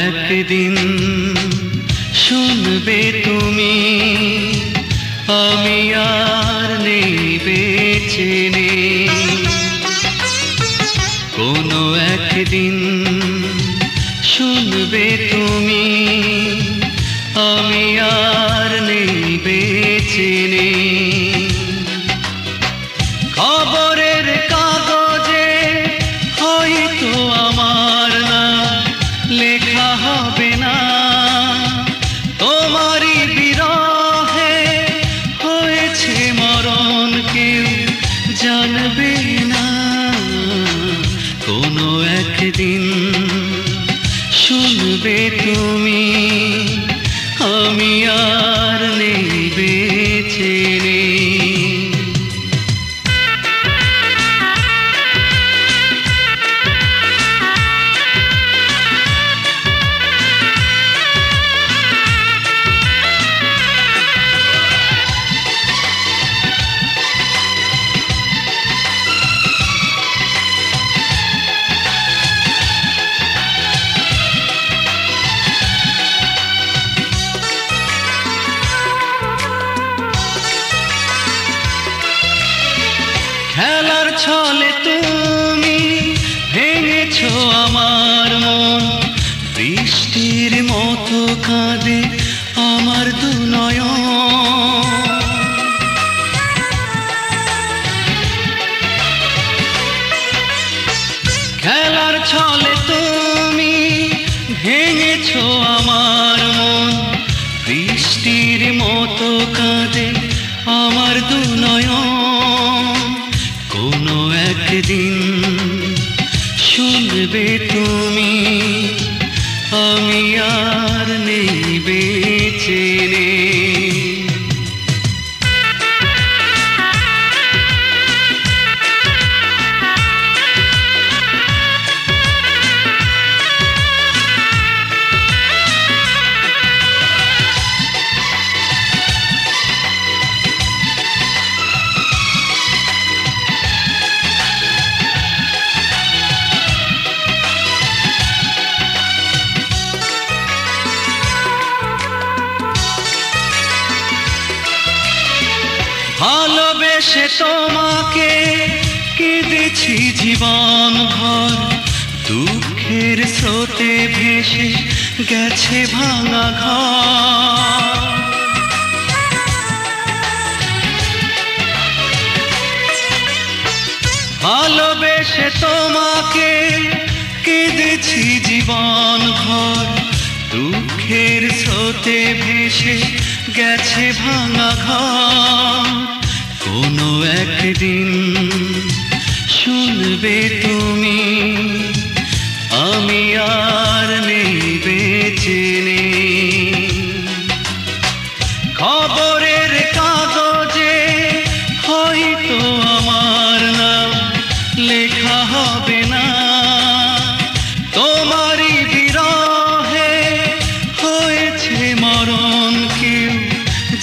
একদিন শুনবে তুমি আমি আর নেই বেঁচে নেই। কোনো একদিন শুনবে তুমি আমি আর নেই বেঁচে নেই। খবরের কাগজে হয়তো আমার নাম লেখা হবে না, তোমারই বিরহে হয়েছে মরণ কেউ জানবে না। কোনো একদিন শুনবে তুমি আমি আর নেই বেঁচে নেই। খেলার ছলে তুমি ভেঙেছো আমার মন, বৃষ্টির মতো কাঁদে আমার দু নয়ন। খেলার ছলে তুমি ভেঙেছো আমার মন, বৃষ্টির মতো কাঁদে আমার দু নয়ন। কোনো একদিন শুনবে তুমি আমি আর নেই বেঁচে নেই। ভালোবেসে তোমাকে কেঁদেছি জীবন ভর, দুঃখের স্রোতে ভেসে গেছে ভাঙা ঘর। ভালোবেসে তোমাকে কেঁদেছি জীবন ভর, দুঃখের স্রোতে ভেসে গেছে ভাঙা ঘর। কোনো একদিন শুনবে তুমি আমি আর নেই বেঁচে নেই। খবরের কাগজে হয়তো আমার নাম লেখা হবে না, তোমারই বিরহে হয়েছে মরণ কেউ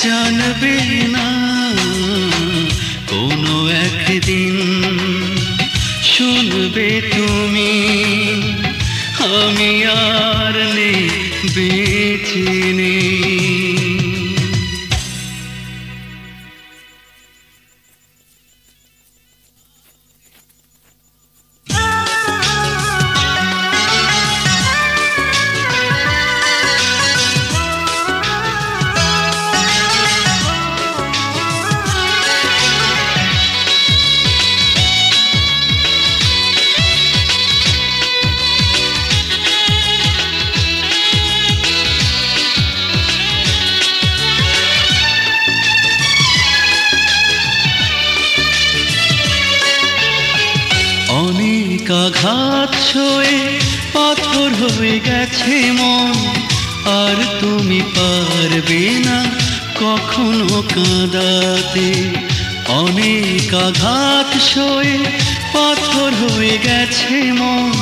জানবে না। কোনো একদিন শুনবে তুমি আমি আর নেই বেঁচে নেই। অনেক আঘাত সয়ে পাথর হয়ে গেছে মন, আর তুমি পারবে না কখনো কাঁদাতে। অনেক আঘাত সয়ে পাথর হয়ে গেছে মন,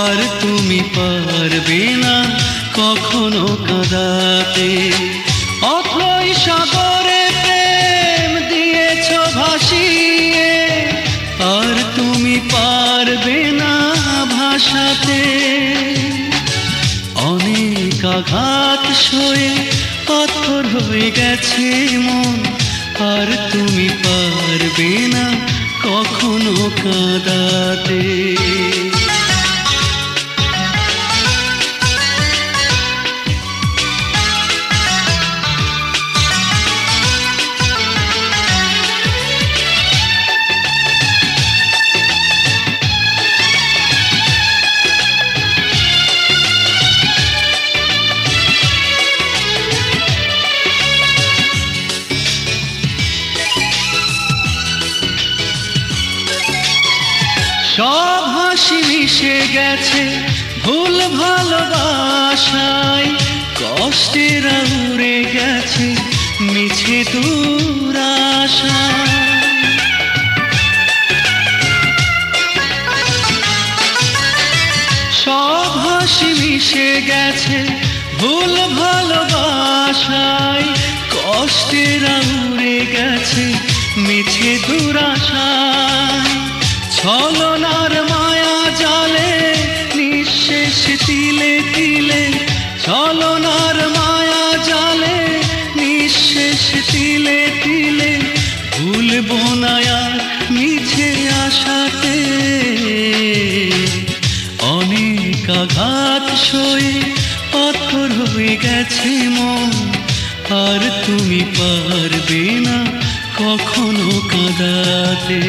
আর তুমি পারবে না কখনো কাঁদাতে। অথই সাগরে প্রেম দিয়েছ ভাসিয়ে, আর তুমি পারবে না ভাসাতে। আঘাত সয়ে পাথর হয়ে গেছে মন, আর তুমি পারবে না কখনো কাঁদাতে। সব হাসি মিশে গেছে ভুল ভালোবাসায়, কষ্টেরা উড়ে গেছে মিছে দুরাশায়। সব হাসি মিশে গেছে ভুল ভালোবাসায়, কষ্টেরা উড়ে গেছে মিছে দুরাশায়। ছলনার মায়া জালে নিঃশেষ তিলে তিলে, ছলনার মায়া জালে নিঃশেষ তিলে তিলে, ভুলবো না আর মিছে আশাতে। অনেক আঘাত সয়ে পাথর হয়ে গেছে মন, আর তুমি পারবে না কখনো কাঁদাতে।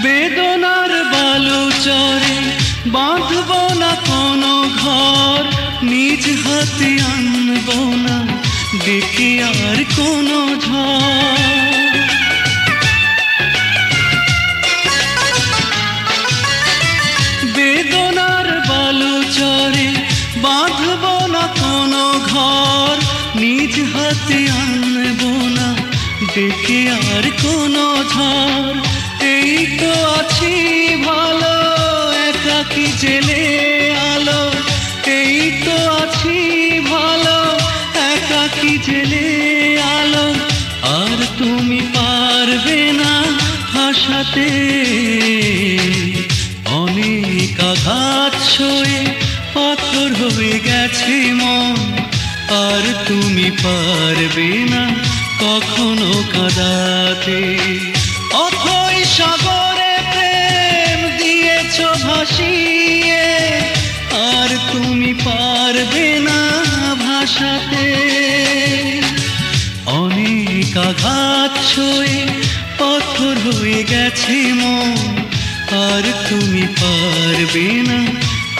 বেদনার বালু চরে বাঁধব না কোনো ঘর, নিজ হাতে আনব না ডেকে আর কোনো ঝড়। বেদনার বালু চরে বাঁধব না কোনো ঘর, নিজ হাতে আনব না ডেকে আর কোনো ঝড়। এই তো আছি ভালো একাকী জেলে আলো, এই তো আছি ভালো একাকী জেলে আলো, আর তুমি পারবে না হাসাতে। অনেক আঘাত সয়ে পাথর হয়ে গেছে মন, আর তুমি পারবে না কখনো কাঁদাতে। অথই সাগরে প্রেম দিয়েছ ভাসিয়ে, আর তুমি পারবে না ভাসাতে। অনেক আঘাত সয়ে পাথর হয়ে গেছে মন, আর তুমি পারবে না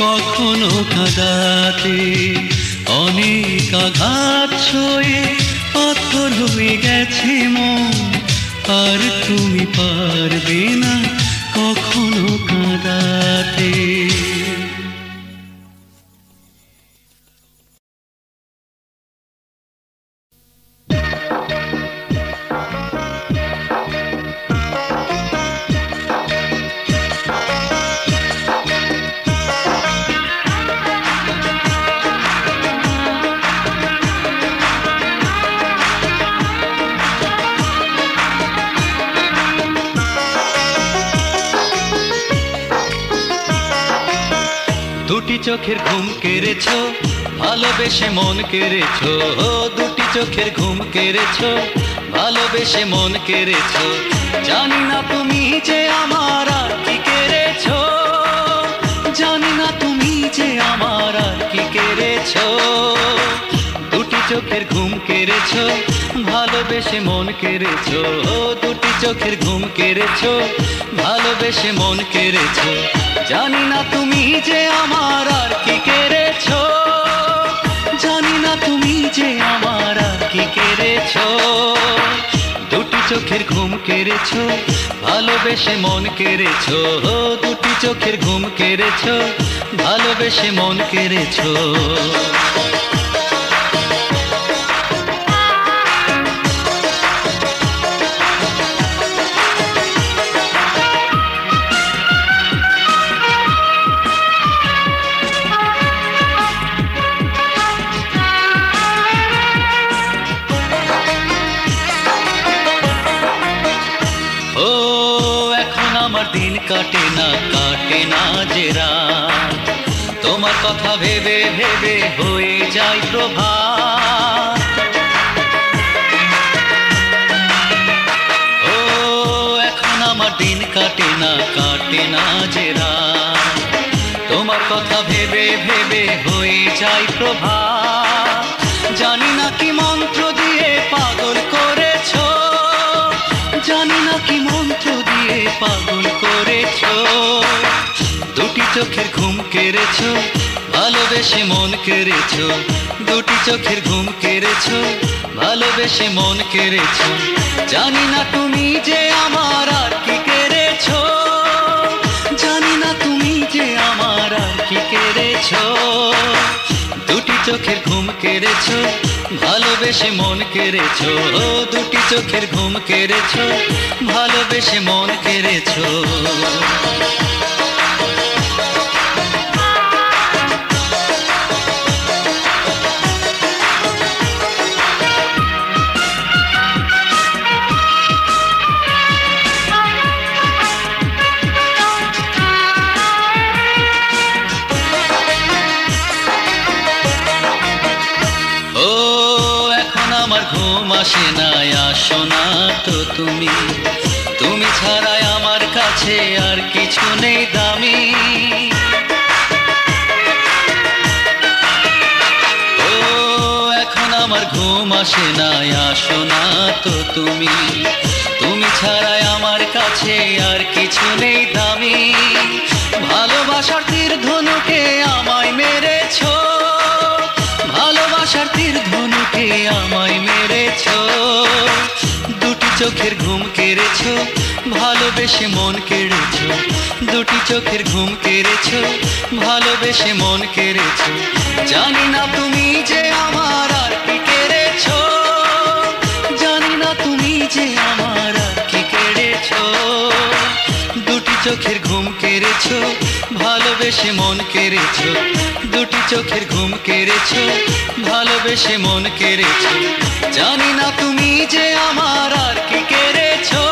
কখনো কাঁদাতে। অনেক আঘাত সয়ে পাথর হয়ে গেছে মন, আর তুমি পারবে না কখনো কাঁদাতে। দুটি চোখের ঘুম কেড়েছো ভালোবেসে মন কেড়েছো, দুটি চোখের ঘুম কেড়েছো ভালোবেসে মন কেড়েছো। জানি না তুমি যে আমার আর কি কেড়েছো, জানি না তুমি যে আমার আর কি কেড়েছো। দুটি চোখের ঘুম কেড়েছো ভালোবেসে মন কেড়েছো, দুটি চোখের ঘুম কেড়েছো ভালোবেসে মন কেড়েছো। জানি না তুমি যে আমার আর কি কেড়েছো, জানি না তুমি যে আমার আর কি কেড়েছো। দুটি চোখের ঘুম কেড়েছো ভালোবেসে মন কেড়েছো, দুটি চোখের ঘুম কেড়েছো ভালোবেসে মন কেড়েছো। দিন কাটে না যে রাত, তোমার কথা ভেবে ভেবে হয়ে যায় প্রভাত। ও এখন আমার দিন কাটে না যে রাত, তোমার কথা ভেবে ভেবে হয়ে যায় প্রভাত। জানি না কি মন্ত্র দিয়ে পাগল করেছো, জানি না কি মন্ত্র দিয়ে পাগল করেছো। দুটি চোখের ঘুম কেড়েছো, ভালোবেসে মন কেড়েছো। দুটি চোখের ঘুম কেড়েছো, ভালোবেসে মন কেড়েছো। জানি না তুমি যে আমার আর কি কেড়েছো, জানি না তুমি যে আমার আর কি কেড়েছো। দুটি চোখের ঘুম কেড়েছো, ভালোবেসে মন কেড়েছো। দুটি চোখের ঘুম কেড়েছো, ভালোবেসে মন কেড়েছো। আমার ঘুম আসে না, আসো না তো তুমি, তুমি ছাড়াই আমার কাছে আর কিছু নেই দামি। ও এখন আমার ঘুম আসে না, আসো না তো তুমি, তুমি ছাড়াই আমার কাছে আর কিছু নেই দামি। ভালোবাসার তীর ধনুকে আমায় মেরেছো, ভালোবাসার তীর ধনুকে আমায় মেরেছো। দুটি চোখের ঘুম কেড়েছো, ভালোবেসে মন কেড়েছো। দুটি চোখের ঘুম কেড়েছো, ভালোবেসে মন কেড়েছো। জানি না তুমি যে আমার আর কি কেড়েছো, জানি না তুমি যে আমার আর কি কেড়েছো। দুটি চোখের ঘুম কেড়েছো, ভালোবেসে মন কেড়েছো। দুটি চোখের ঘুম কেড়েছো, ভালোবেসে মন কেড়েছো। জানি না তুমি যে আমার আর কি কেড়েছো,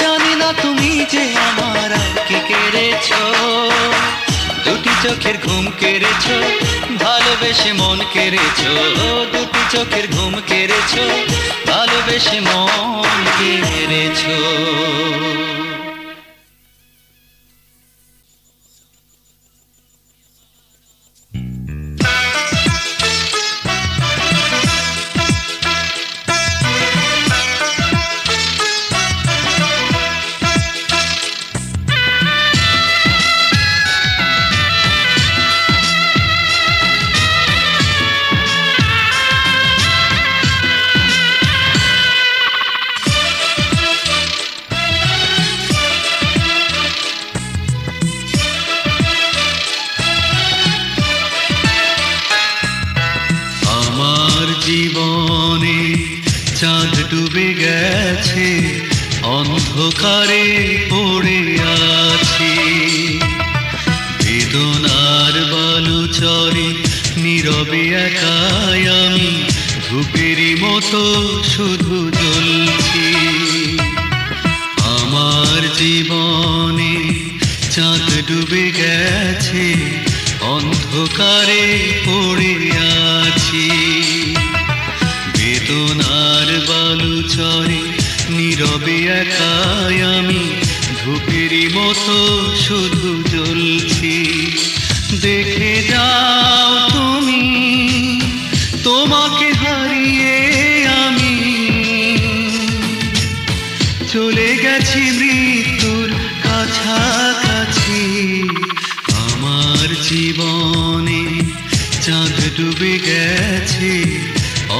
জানি না তুমি যে আমার আর কি কেড়েছো। দুটি চোখের ঘুম কেড়েছো, ভালোবেসে মন কেড়েছো। দুটি চোখের ঘুম কেড়েছো, ভালোবেসে মন কেড়েছো। জীবনে চাঁদ ডুবে গেছে, অন্ধকারে পড়ে আছি। বেদনার বালুচরে নীরবে একাই আমি, ধূপেরই মতো শুধু জ্বলছি। আমার জীবনে চাঁদ ডুবে গেছে, অন্ধকারে পড়ে আছি। বেদনার বালুচরে নীরবে একাই আমি, ধূপেরই মতো শুধু জ্বলছি। দেখে যাও তুমি, তোমাকে হারিয়ে আমি চলে গেছি মৃত্যুর কাছাকাছি। আমার জীবনে চাঁদ ডুবে গেছে,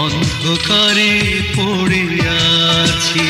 অন্ধকারে পড়ে আছি।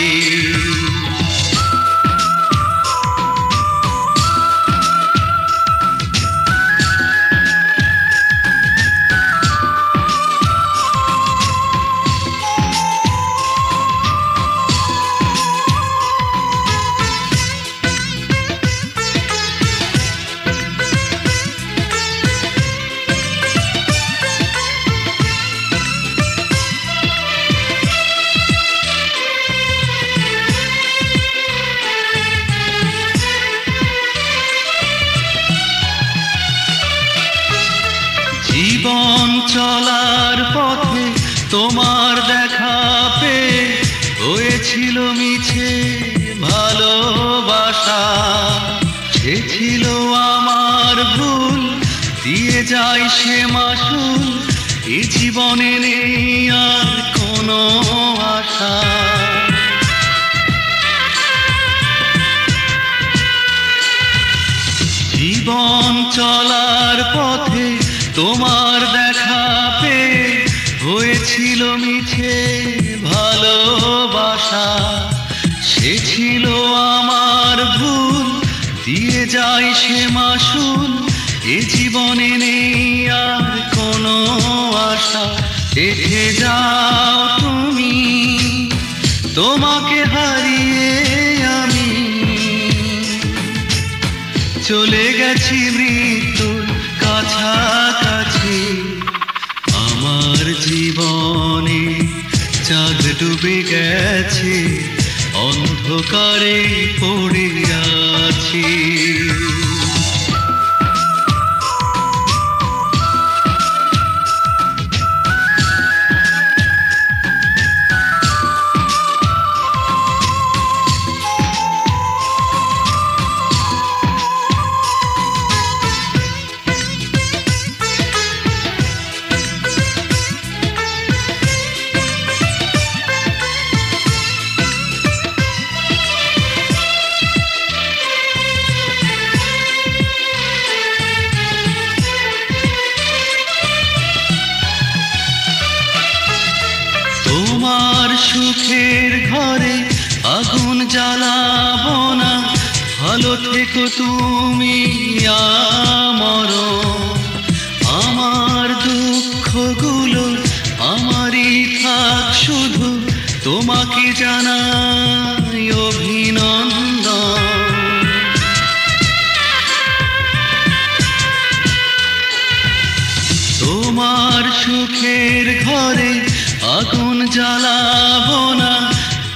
সে মাসুল, এ জীবনে নেই আর কোনো আশা। জীবন চলার পথে তোমার দেখা পেয়ে হয়েছিল মিছে ভালোবাসা। সে ছিল আমার ভুল, দিয়ে যাই সে মাসুল, এ জীবনে নেই আর কোনো আশা। দেখে যাও তুমি, তোমাকে হারিয়ে আমি চলে গেছি মৃত্যুর কাছাকাছি। আমার জীবনে চাঁদ ডুবে গেছে, অন্ধকারে পড়ে আছি। তোমার সুখের ঘরে আগুন জ্বালাবো না, ভালো থেকো তুমি আমার। আমার দুঃখগুলো আমারই থাক শুধু, তোমাকে জানাই অভিনন্দন। তোমার সুখের ঘরে আগুন জ্বালাবো না,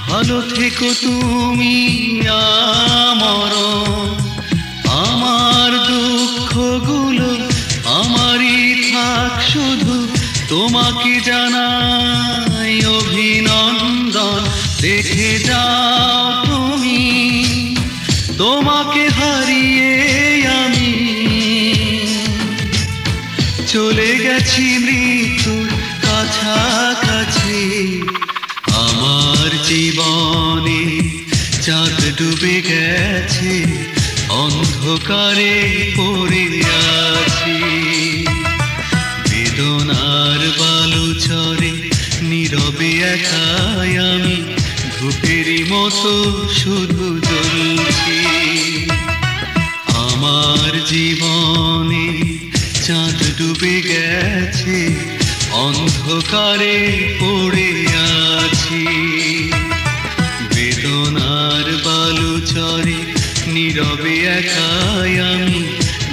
ভালো থেকো তুমি আমার। আমার দুঃখগুলো আমারই থাক শুধু, তোমাকে জানাই অভিনন্দন। দেখে যাও তুমি, তোমাকে হারিয়ে আমি চলে গেছি মৃত্যুর কাছাকাছি। আমার জীবনে চাঁদ ডুবে গেছে, অন্ধকারে পড়ে আছি। বেদনার বালুচরে নীরবে একাই আমি ধূপেরই মতো শুধু জ্বলছি। আমার জীবনে চাঁদ ডুবে গেছে, অন্ধকারে পড়ে আছি। বেদনার বালুচরে নীরবে একাই আমি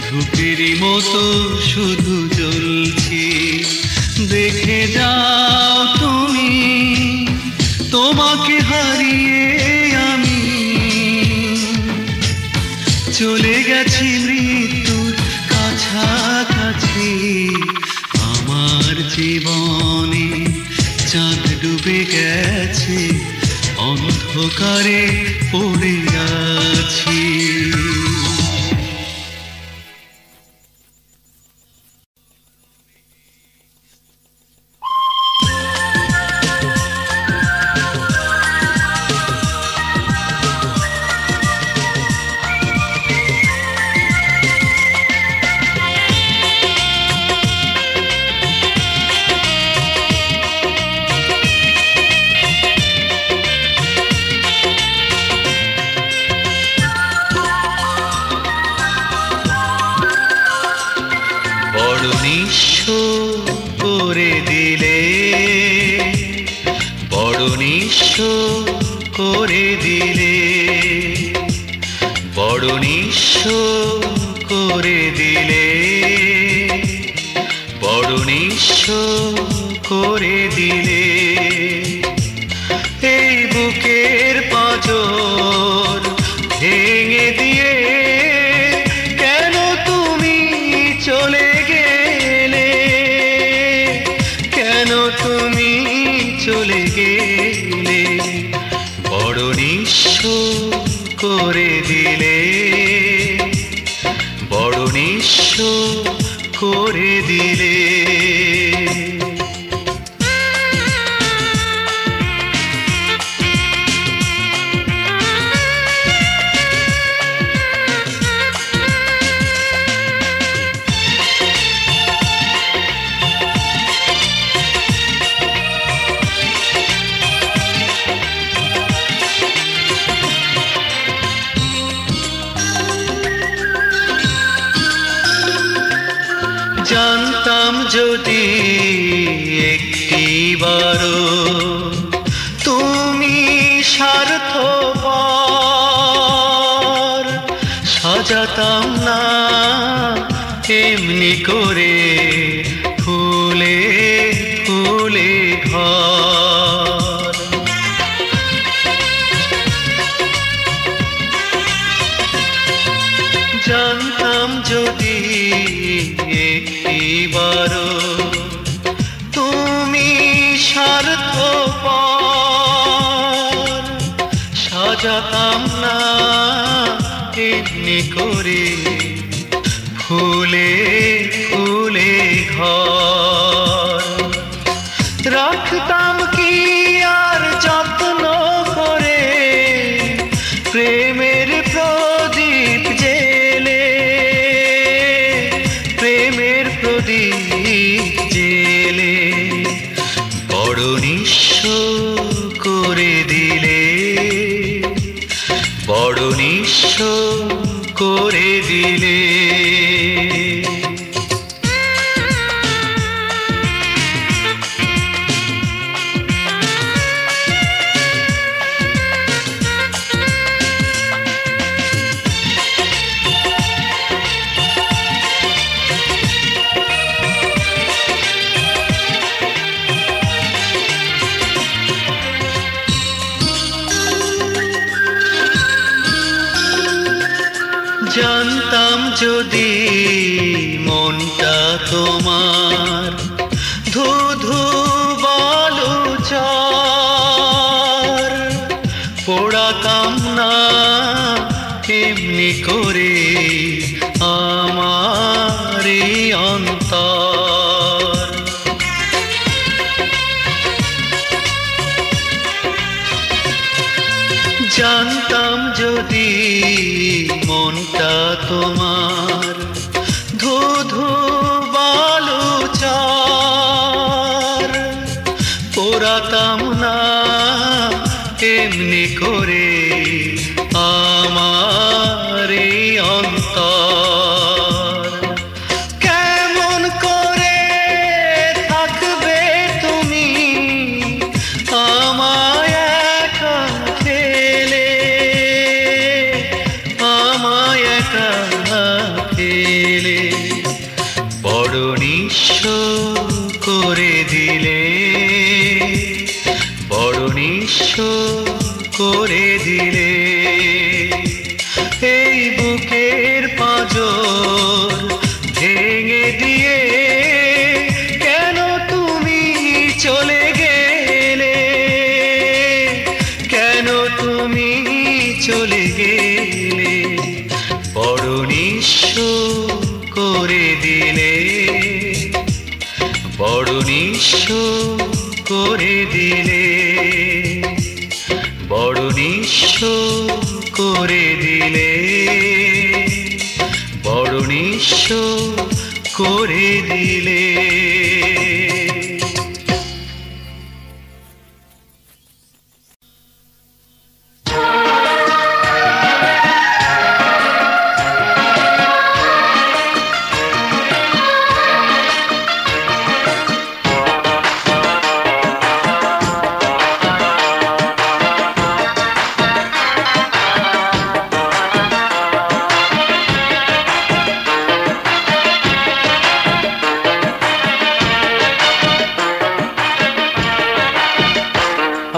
ধূপেরই মতো শুধু জ্বলছি। দেখে যাও তুমি, তোমাকে হারিয়ে আমি চলে গেছি মৃত্যুর কাছাকাছি। আমার জীবনে চাঁদ ডুবে গেছে, অন্ধকারে পড়ে আছি। নিঃস্ব করে দিলে, বড় নিঃস্ব করে দিলে, বড় নিঃস্ব করে দিলে, বড় নিঃস্ব করে দিলে। এই বুকের পাঁজর ভেঙে দিয়ে কেন তুমি চলে গেলে, কেন তুমি চলে গেলে। বড় নিঃস্ব করে দিলে, বড় নিঃস্ব করে দিলে। জানতাম যদি একটিবারও তুমি স্বার্থপর, সাজাতাম না এমনি করে ফুলে ফুলে ঘর। জানতাম যদি একটিবারও তুমি স্বার্থপর, সাজাতাম না এমনি করে ফুলে ফুলে ঘর। রাখতাম কি আর যত্ন করে প্রেমের প্রদীপ জেলে, প্রেমের প্রদীপ জেলে বড় নিঃস্ব করে দিলে, বড় নিঃস্ব করে দিলে। জানতাম যদি মনটা তোমার ধুধু বালু চর, পোড়াতাম না এমনি করে আমার এই অন্তর। জানতাম যদি মনটা তোমার ধুধু বালু চর, পোড়াতাম না এমনি করে আমার এই অন্তর। কেমন করে থাকবে তুমি আমায় একা ফেলে, আমায় একা ফেলে বড় নিঃস্ব করে দিলে, বড় নিঃস্ব করে দিলে। এই বুকের পাঁজর ভেঙে দিয়ে কেন তুমি চলে গেলে, কেন তুমি চলে গেলে বড় নিঃস্ব করে দিলে, বড় নিঃস্ব করে দিলে, বড় নিঃস্ব করে দিলে, বড় নিঃস্ব করে দিলে।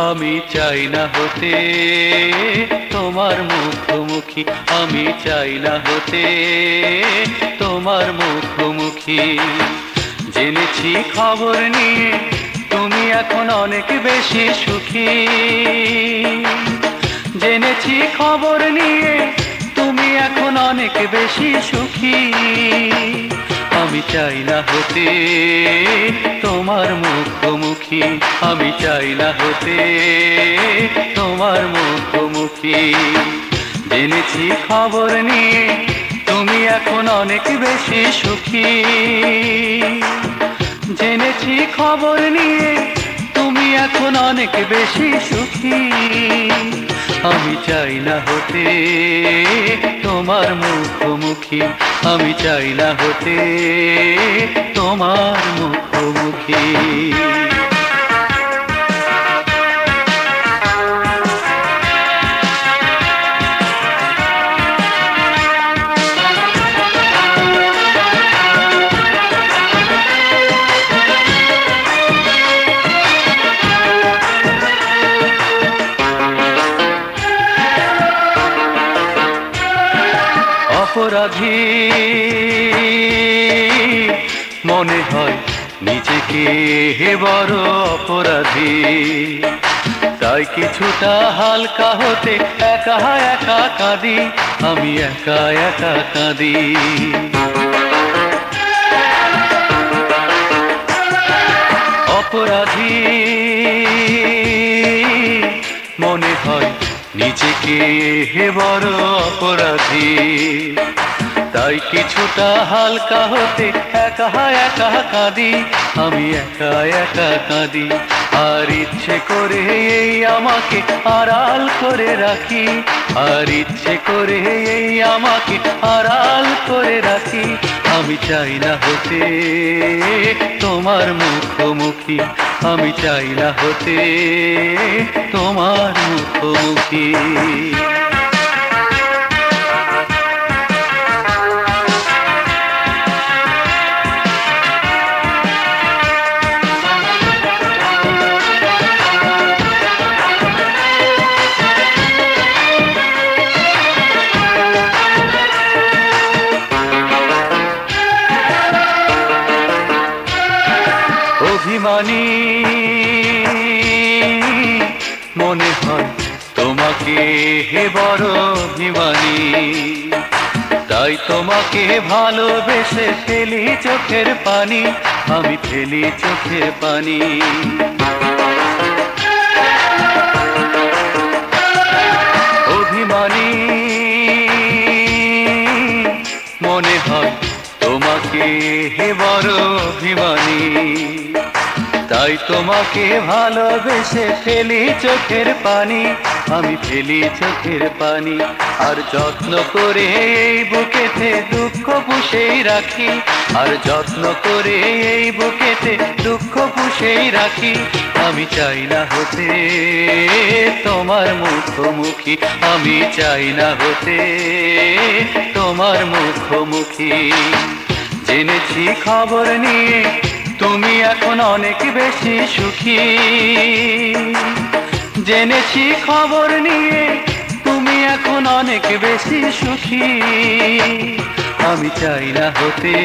আমি চাই না হতে তোমার মুখোমুখি, আমি চাই না হতে তোমার মুখোমুখি। জেনেছি খবর নিয়ে তুমি এখন অনেক বেশি সুখী, জেনেছি খবর নিয়ে তুমি এখন অনেক বেশি সুখী। আমি চাই না হতে তোমার মুখোমুখি, আমি চাই না হতে তোমার মুখোমুখি। জেনেছি খবর নিয়ে তুমি এখন অনেক বেশি সুখী, জেনেছি খবর নিয়ে তুমি এখন অনেক বেশি সুখী। আমি চাই না হতে তোমার মুখোমুখি, আমি চাই না হতে তোমার মুখোমুখি। অপরাধী মনে হয় নিজেকে বড় অপরাধী, তাই কিছুটা হালকা হতে একা একা কাঁদি, আমি একা একা কাঁদি। অপরাধী মনে হয় নিজেকে বড় অপরাধী, তাই কিছুটা হালকা হতে একা একা কাঁদি, আমি একা একা কাঁদি। আর ইচ্ছে করে এই আমাকে আড়াল করে রাখি, আর ইচ্ছে করে এই আমাকে আড়াল করে রাখি। আমি চাই না হতে তোমার মুখোমুখি, আমি চাই না হতে তোমার মুখোমুখি। অভিমানী মনে হয় তোমাকে বড় অভিমানী, তাই তোমাকে ভালোবেসে ফেলি চোখের পানি, আমি ফেলি চোখের পানি। অভিমানী মনে হয় তোমাকে বড় অভিমানী, তাই তোমাকে ভালোবেসে ফেলি চোখের পানি, আমি ফেলি চোখের পানি। আর যত্ন করে এই বুকেতে দুঃখ পুষেই রাখি, আর যত্ন করে এই বুকেতে দুঃখ পুষেই রাখি। আমি চাই না হতে তোমার মুখোমুখি, আমি চাই না হতে তোমার মুখোমুখি। জেনেছি খবর নিয়ে তুমি এখন অনেক বেশি সুখী, জেনেছি খবর নিয়ে তুমি এখন অনেক বেশি সুখী। আমি চাই না হতে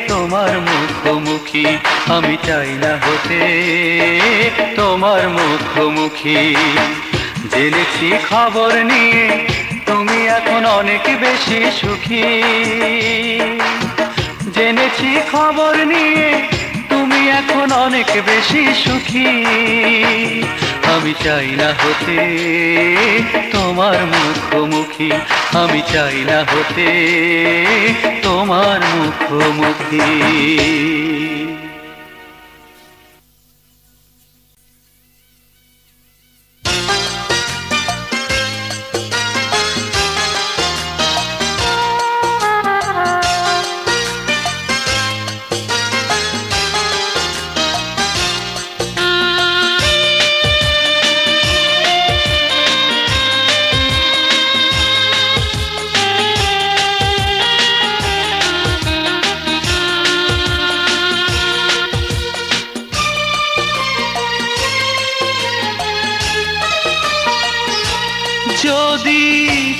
তোমার মুখোমুখি, আমি চাই না হতে তোমার মুখোমুখি। জেনেছি খবর নিয়ে তুমি এখন অনেক বেশি সুখী, জেনেছি খবর নিয়ে তুমি এখন অনেক বেশি সুখী। আমি চাই না হতে তোমার মুখোমুখি, আমি চাই না হতে তোমার মুখোমুখি। যদি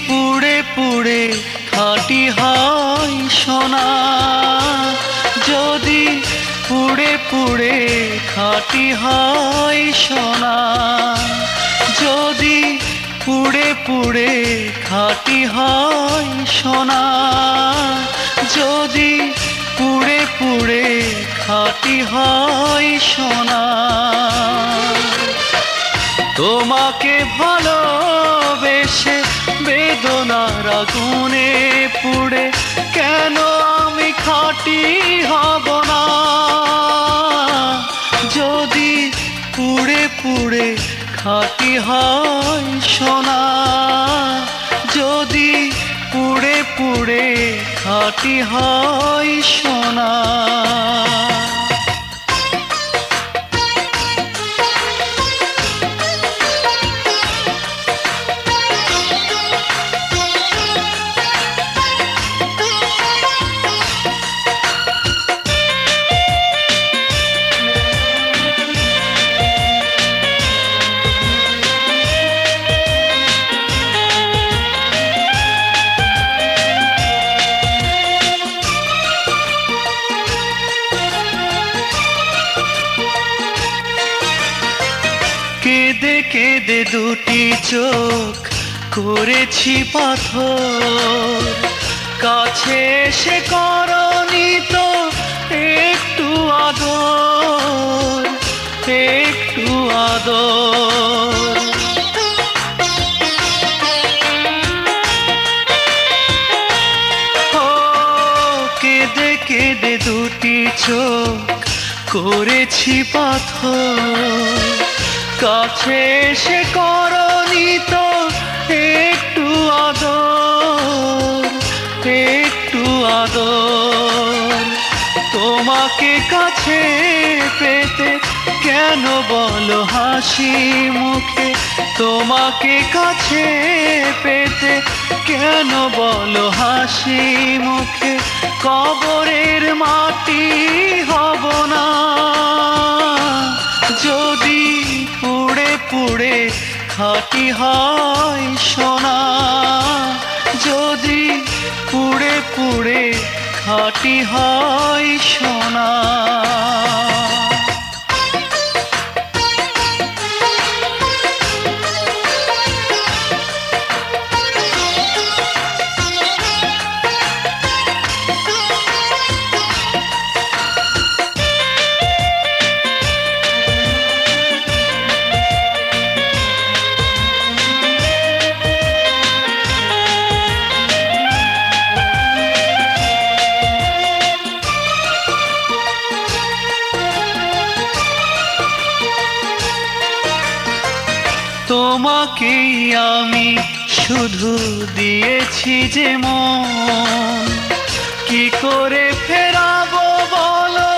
পুড়ে পুড়ে খাঁটি হয় সোনা, যদি পুড়ে পুড়ে খাঁটি হয় সোনা, যদি পুড়ে পুড়ে খাঁটি হয় সোনা, যদি পুড়ে পুড়ে খাঁটি হয় সোনা। তোমাকে ভালোবেসে বেদনার আগুনে পুড়ে কেন আমি খাঁটি হব না? যদি পুড়ে পুড়ে খাঁটি হয় সোনা, যদি পুড়ে পুড়ে খাঁটি হয় সোনা। কেঁদে কেঁদে দুটি চোখ করেছি পাথর, কাছে এসে করনি তো একটু আদর, একটু আদর। ও কেঁদে কেঁদে দুটি চোখ করেছি পাথর, কাছে এসে করনি তো একটু আদর, একটু আদর। তোমাকে কাছে পেতে কেন বলো হাসি মুখে, তোমাকে কাছে পেতে কেন বলো হাসি মুখে কবরের মাটি হব না? যদি পুড়ে পুড়ে খাঁটি হয় সোনা, যদি পুড়ে পুড়ে খাঁটি হয় সোনা। তোমাকেই আমি শুধু দিয়েছি যে মন, কি করে ফেরাবো বলো,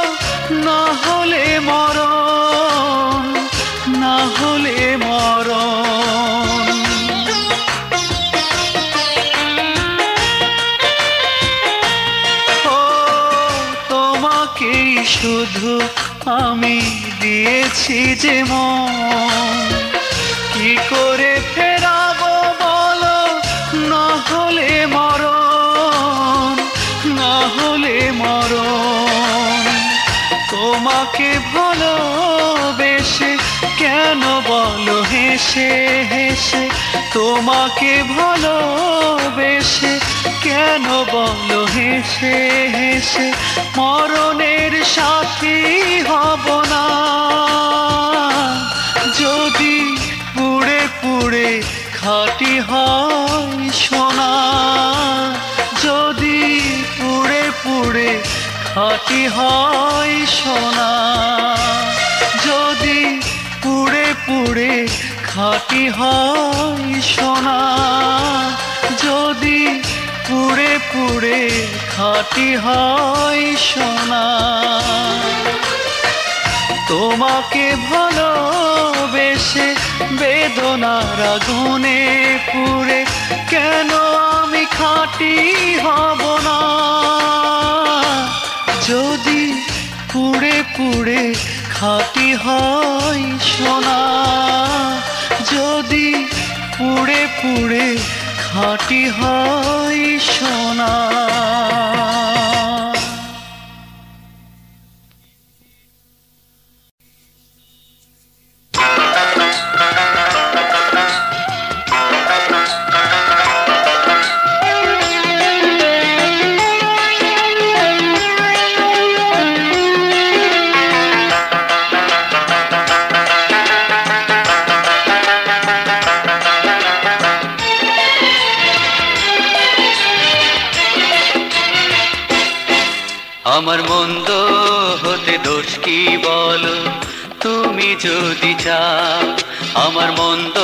না হলে মরণ, না হলে মরণ। ও তোমাকেই শুধু আমি দিয়েছি যে মন, কি করে ফেরাবো বলো, না হলে মরণ, না হলে মরণ। তোমাকে ভালোবেসে কেন বলো হেসে হেসে, তোমাকে ভালোবেসে কেন বলো হেসে হেসে মরণের সাথী হব না? যদি পুড়ে পুড়ে খাঁটি হয় সোনা, যদি পুড়ে পুড়ে খাঁটি হয় সোনা, যদি পুড়ে পুড়ে খাঁটি হয় সোনা, যদি পুড়ে পুড়ে খাঁটি হয় সোনা। তোমাকে ভালোবেসে বেদনার আগুনে পুড়ে কেন আমি খাঁটি হব না? যদি পুড়ে পুড়ে খাঁটি হয় সোনা, যদি পুড়ে পুড়ে খাঁটি হয় সোনা। আমার মন্দ হতে দোষ কি বলো তুমি যদি চাও, আমার মন্দ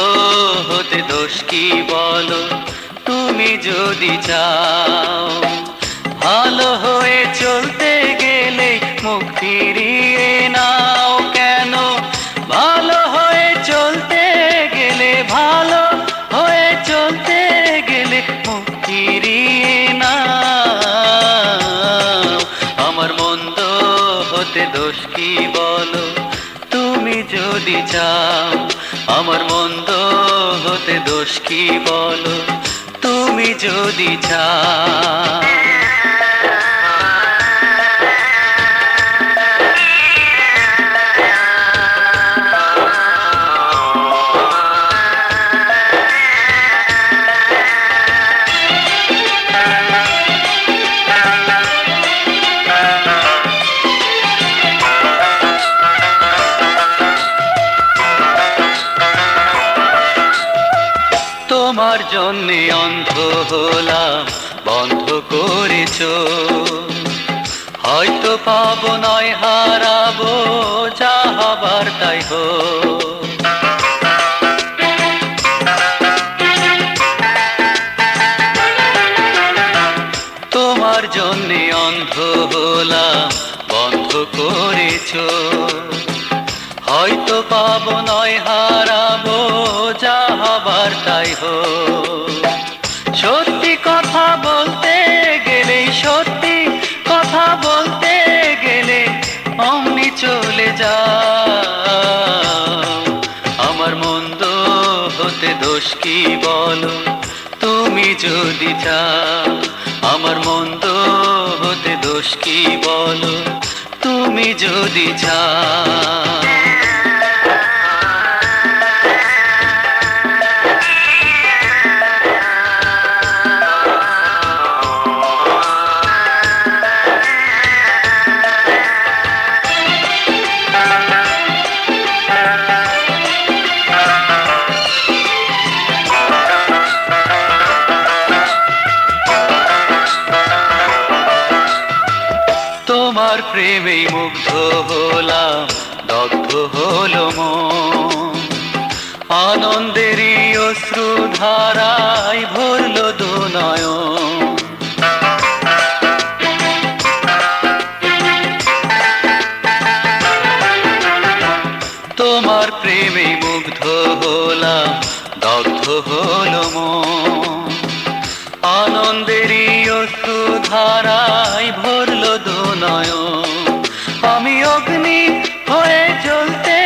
হতে দোষ কি বলো তুমি যদি চাও। ভালো হয়ে চলতে গেলে মুখ ফিরিয়ে নাও কেন, ভালো হয়ে চলতে গেলে, ভালো হয়ে চলতে গেলে মুখ ফিরিয়ে নাও। আমার মন্দ হতে দোষ কি বলো তুমি যদি চাও, আমার মন্দ হতে দোষ কি বলো তুমি যদি চাও। তোমার জন্যে অন্ধ হলাম বন্ধ করেছো, হয়তো পাবো নয় হারাবো, যা হবার তাই হোক। তোমার জন্যে অন্ধ হলাম বন্ধ করেছো, হয়তো পাবো নয় হারাবো, যা হবার তাই হোক। সত্যি কথা বলতে গেলে, সত্যি কথা বলতে গেলে অমনি চলে যাও। আমার মন্দ হতে দোষ কি বলো তুমি যদি চাও, আমার মন্দ হতে দোষ কি বলো তুমি যদি চাও। তোমার প্রেমে মুগ্ধ হলাম, দগ্ধ হলো মন, আনন্দেরই অশ্রু ধারায় ভরলো দু নয়ন। তোমার প্রেমে মুগ্ধ হলাম, দগ্ধ হলো মন, আনন্দেরই অশ্রু ধারায় ভরলো দু নয়ন। আমি অগ্নি হয়ে জ্বলতে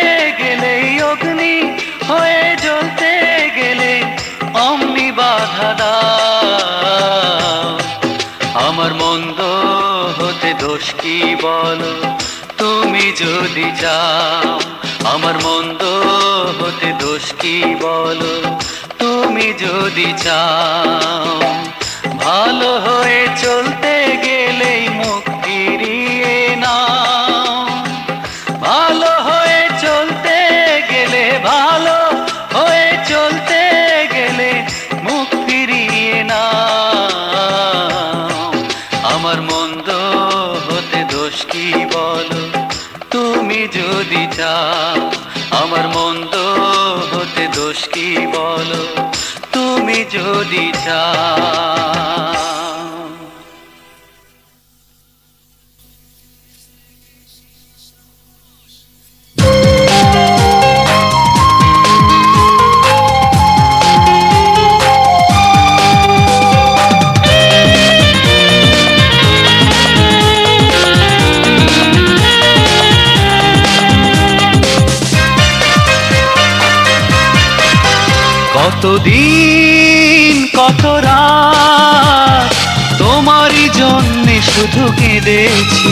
গেলে, অগ্নি হয়ে জ্বলতে গেলে অমনি বাধা দাও। আমার মন্দ হতে দোষ কি বলো তুমি যদি চাও, আমার মন্দ হতে দোষ কি বলো তুমি যদি চাও। ভালো হয়ে চলতে গেলেই মুখ ফিরিয়ে নাও, ভালো হয়ে চলতে গেলে, ভালো হয়ে চলতে গেলে মুখ ফিরিয়ে নাও। আমার মন্দ হতে দোষ কি বলো তুমি যদি চাও, আমার মন্দ হতে দোষ কি বলো তুমি যদি চাও। কতদিন কত রাত তোমারই জন্যে শুধু কেঁদেছি,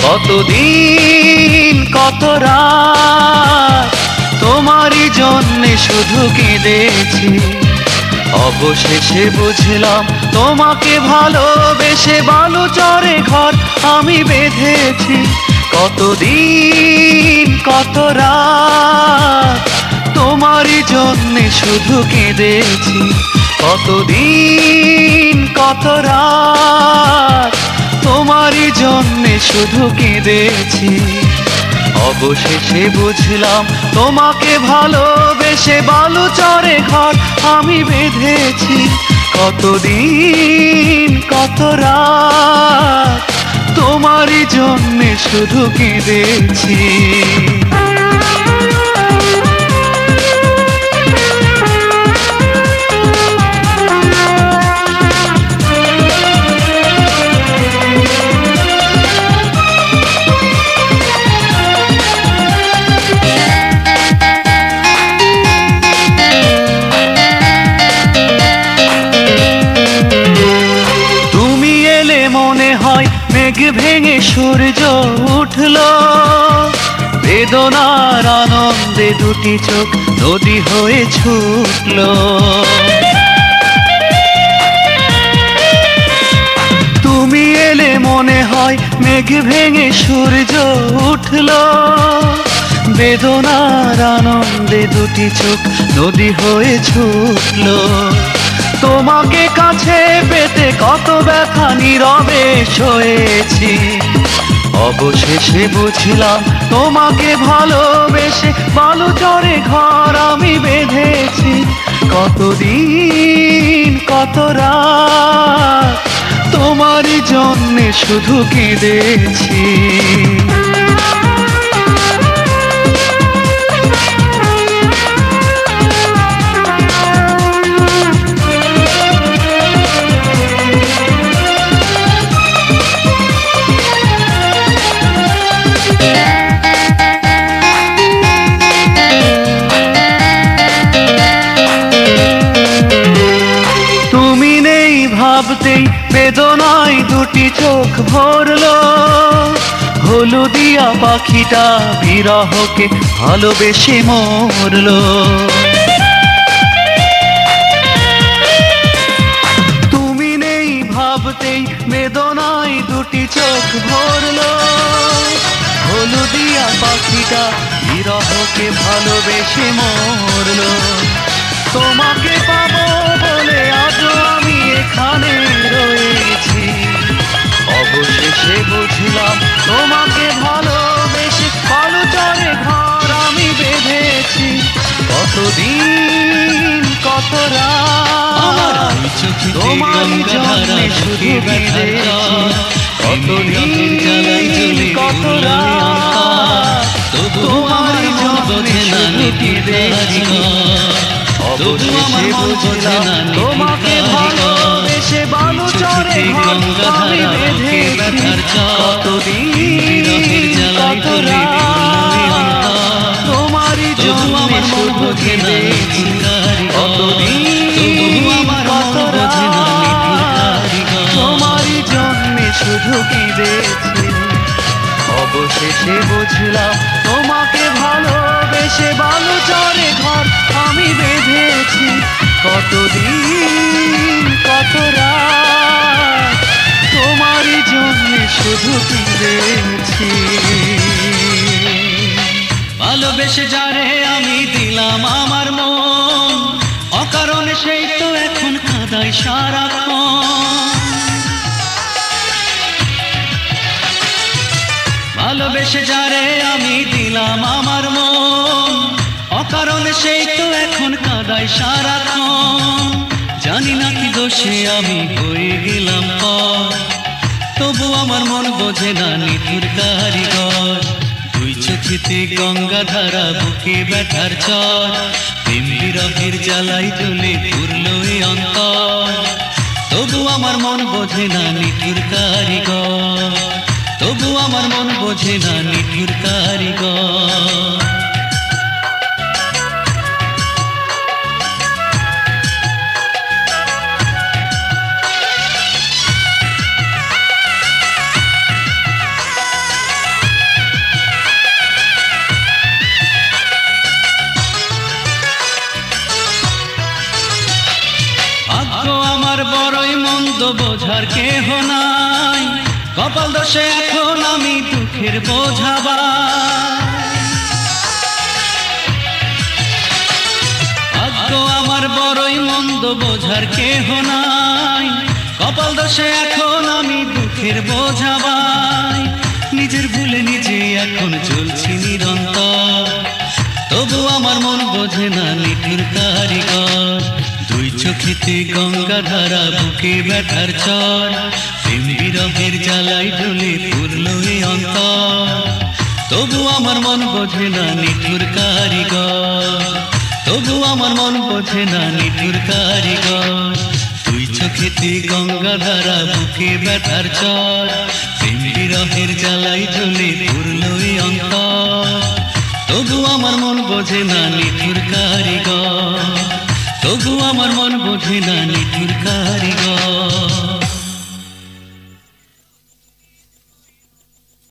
কতদিন কত রাত তোমারই জন্যে শুধু কেঁদেছি। অবশেষে বুঝলাম তোমাকে ভালোবেসে বালুচরে ঘর আমি বেঁধেছি। কতদিন কত রাত তোমারই জন্যে শুধু কেঁদেছি, কতদিন কত রাত তোমারই জন্যে শুধু কেঁদেছি। অবশেষে বুঝলাম তোমাকে ভালোবেসে বালুচরে ঘর আমি বেঁধেছি। কতদিন কত রাত তোমারই জন্যে শুধু কেঁদেছি। মনে হয় মেঘ ভেঙে সূর্য উঠলো, বেদনার আনন্দে দুটি চোখ নদী হয়ে ছুটলো। তুমি এলে মনে হয় মেঘ ভেঙে সূর্য উঠলো, বেদনার আনন্দে দুটি চোখ নদী হয়ে ছুটলো। তোমাকে কাছে পেতে কত ব্যথা নীরবে সয়েছি। অবশেষে বুঝলাম তোমাকে ভালোবেসে বালুচরে ঘর আমি বেঁধেছি। কতদিন কত রাত তোমারই জন্যে শুধু কেঁদেছি। ভাবতেই বেদনায় দুটি চোখ ভরলো, হলুদিয়া পাখিটা বিরহকে ভালোবেসে মরলো। তুমি নেই ভাবতেই বেদনায় দুটি চোখ ভরলো, হলুদিয়া পাখিটা বিরহকে ভালোবেসে মরলো। তোমাকে পাবো বলে আজও আমি এখানে রয়েছি। অবশেষে বুঝলাম তোমাকে ভালোবেসে বালুচরে ঘর আমি বেঁধেছি। কতদিন কত রাত তোমারই জন্যে শুধু কেঁদেছি। কতদিন কত রাত তোমারই জন্যে শুধু কেঁদেছি। অবশেষে বুঝলাম তোমাকে ভালোবেসে বালুচরে ঘর আমি বেঁধেছি। কতদিন কত রাত তোমারই জন্যে শুধু কেঁদেছি। কতদিন কত রাত তোমারই জন্যে শুধু কেঁদেছি। অবশেষে বুঝলাম তোমাকে ভালোবেসে বালুচরে ঘর আমি বেঁধেছি। কতদিন কত রাত তোমারই জন্যে শুধু কেঁদেছি। ভালোবেসে যারে আমি দিলাম আমার মন, অকারণে সেই তো এখন কাঁদায় সারাক্ষণ। ভালোবেসে যারে আমি দিলাম আমার মন, অকারণে সেই তো এখন কাঁদায় সারাক্ষণ। জানি না কি দোষে আমি হয়ে গেলাম পর, তবু আমার মন বোঝে না নিঠুর কারিগর। দুই চোখেতে গঙ্গা ধারা বুকে ব্যথার চর, প্রেম বিরহের জ্বালাই জ্বলে পুরলো এ অন্তর। তবু আমার মন বোঝে না নিঠুর কারিগর, তবু আমার মন বোঝে না নিঠুর কারিগর। ভাগ্য আমার বড়ই মন্দ, বোঝার কেহ নাই। কপাল দোষে এখন আমি দুঃখের বোঝাবা। ভাগ্য আমার বড়ই মন্দ, বোঝার কেহ নাই। কপাল দোষে এখন আমি দুঃখের বোঝাবাই, নিজের ভুলে নিজে এখন চলছি নিরন্তর। তবু আমার মন বোঝে না নিঠুর কারিগর, দুই চোখেতে গঙ্গা ধারা বুকে ব্যথার চর, প্রেম বিরহের জ্বালাই ঢলে পুরলো এ অন্তর। তবু আমার মন বোঝে না নিঠুর কারিগর, তবু আমার মন বোঝে না নিঠুর কারিগর। দুই চোখেতে গঙ্গা ধারা বুকে ব্যথার চর, প্রেম বিরহের জ্বালাই জ্বলে পুরলো এ অন্তর। তবু আমার মন বোঝে না নিঠুর কারিগর, তবু আমার মন বোঝে না নিঠুর কারিগর।